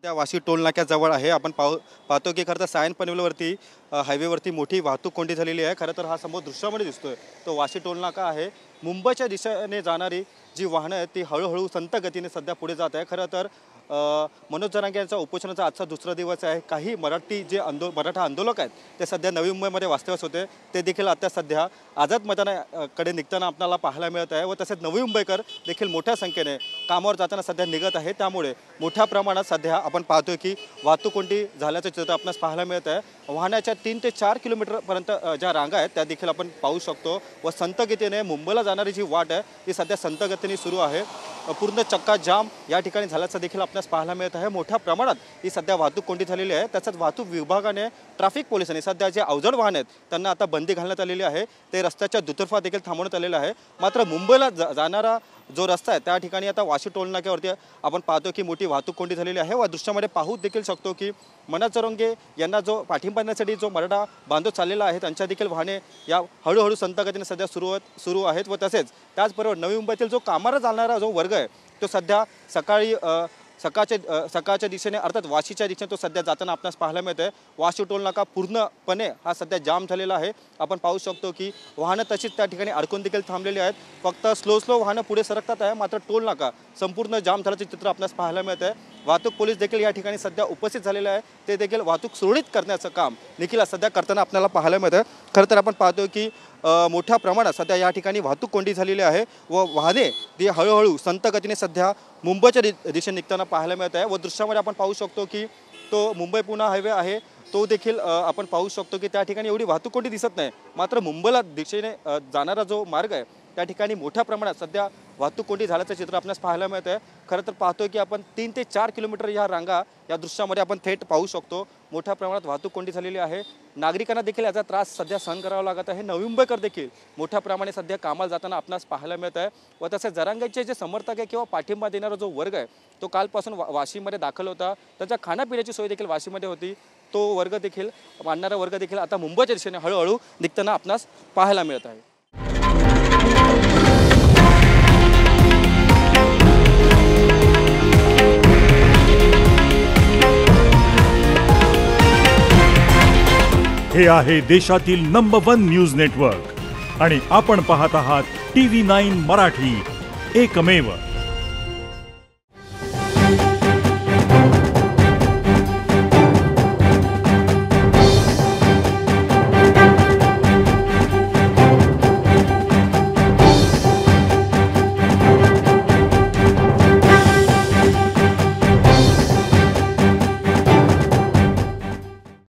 सध्या वाशी टोल नाक्याजवळ आहे. आपण पाहतो की खरं तर सायन पनवेलवरती हायवेवरती मोठी वाहतूक कोंडी झालेली आहे. खरं तर हा समोर दृश्यामध्ये दिसतोय तो वाशी टोल नाका आहे. मुंबईच्या दिशेने जाणारी जी वाहनं आहेत ती हळूहळू संत गतीने सध्या पुढे जात आहे. खरं तर मनोज जरांगे यांचा उपोषणाचा आजचा दुसरा दिवस आहे. काही मराठी जे मराठा आंदोलक आहेत ते सध्या नवी मुंबईमध्ये वास्तव्यास होते, ते देखील आता सध्या आझाद मैदानाकडे निघताना आपल्याला पाहायला मिळत आहे. व तसेच नवी मुंबईकर देखील मोठ्या संख्येने कामावर जाताना सध्या निघत आहे. त्यामुळे मोठ्या प्रमाणात सध्या आपण पाहतोय की वाहतूक कोंडी झाल्याचं चित्र आपल्याला पाहायला मिळत आहे. वाहनाच्या 3 ते 4 किलोमीटरपर्यंत ज्या रांगा आहेत त्या देखील आपण पाहू शकतो. व संत गतीने मुंबईला जाणारी जी वाट आहे ती सध्या संत गतीने सुरू आहे. पूर्ण चक्का जाम या ठिकाणी झाल्याचं देखील आपल्याला पाहायला मिळत आहे. मोठ्या प्रमाणात ही सध्या वाहतूक कोंडी झालेली आहे. तसंच वाहतूक विभागाने ट्रॅफिक पोलिसांनी सध्या जे अवजड वाहन आहेत त्यांना आता बंदी घालण्यात आलेली आहे. ते रस्त्याच्या दुतर्फा देखील थांबवण्यात आलेलं आहे. मात्र मुंबईला जाणारा जो रस्ता आहे त्या ठिकाणी आता वाशी टोल नाक्यावरती आपण पाहतो की मोठी वाहतूक कोंडी झालेली आहे. व दृश्यामध्ये पाहू देखील शकतो की मनोज जरांगे यांना जो पाठिंबा देण्यासाठी जो मराठा बांधव चाललेला आहे त्यांच्या देखील वाहने या हळूहळू संत गतीने सध्या सुरू आहेत. व तसेच त्याचबरोबर नवी मुंबईतील जो कामाला चालणारा जो वर्ग आहे तो सध्या सकाळच्या दिशेने अर्थात वाशीच्या दिशेने तो सध्या जाताना आपल्यास पाहायला मिळते. वाशी टोल नाका पूर्णपणे हा सध्या जाम झालेला आहे. आपण पाहू शकतो की वाहनं तशीच त्या ठिकाणी अडकून देखील थांबलेली आहेत. फक्त स्लो वाहनं पुढे सरकतात आहे. मात्र टोल नाका संपूर्ण जाम झाल्याचे चित्र आपल्यास पाहायला मिळत आहे. वाहतूक पोलीस देखील या ठिकाणी सध्या उपस्थित झालेले आहे. ते देखील वाहतूक सुरळीत करण्याचं काम देखील सध्या करताना आपल्याला पाहायला मिळतं. खरं तर आपण पाहतो की मोठ्या प्रमाणात सध्या या ठिकाणी वाहतूक कोंडी झालेली आहे. व वाहने ती हळूहळू संत गतीने सध्या मुंबईच्या दिशेने निघताना पाहायला मिळत आहे. व दृश्यामध्ये आपण पाहू शकतो की तो मुंबई पुणे हायवे आहे तो देखील आपण पाहू शकतो की त्या ठिकाणी एवढी वाहतूक कोंडी दिसत नाही. मात्र मुंबईला दिशेने जाणारा जो मार्ग आहे त्या ठिकाणी मोठ्या प्रमाणात सध्या वाहतूक कोंडी झाल्याचं चित्र आपल्याला पाहायला मिळत आहे. खरं तर पाहतोय की आपण 3 ते 4 किलोमीटर या रांगा या दृश्यामध्ये आपण थेट पाहू शकतो. मोठ्या प्रमाणात वाहतूक कोंडी झालेली आहे. नागरिकांना देखील याचा त्रास सध्या सहन करावा लागत आहे. नवी मुंबईकर देखील मोठ्या प्रमाणे सध्या कामाला जाताना आपणास पाहायला मिळत आहे. व तसेच जरांगेचे जे समर्थक आहे किंवा पाठिंबा देणारा जो वर्ग आहे तो कालपासून वाशीमध्ये दाखल होता. त्याच्या खाण्यापिण्याची सोय देखील वाशीमध्ये होती. तो वर्ग देखील मानणारा वर्ग देखील आता मुंबईच्या दिशेने हळूहळू निघताना आपणास पाहायला मिळत आहे. हे आहे देशातील नंबर 1 न्यूज नेटवर्क आणि आपण पाहत आहात TV9 मराठी, एकमेव.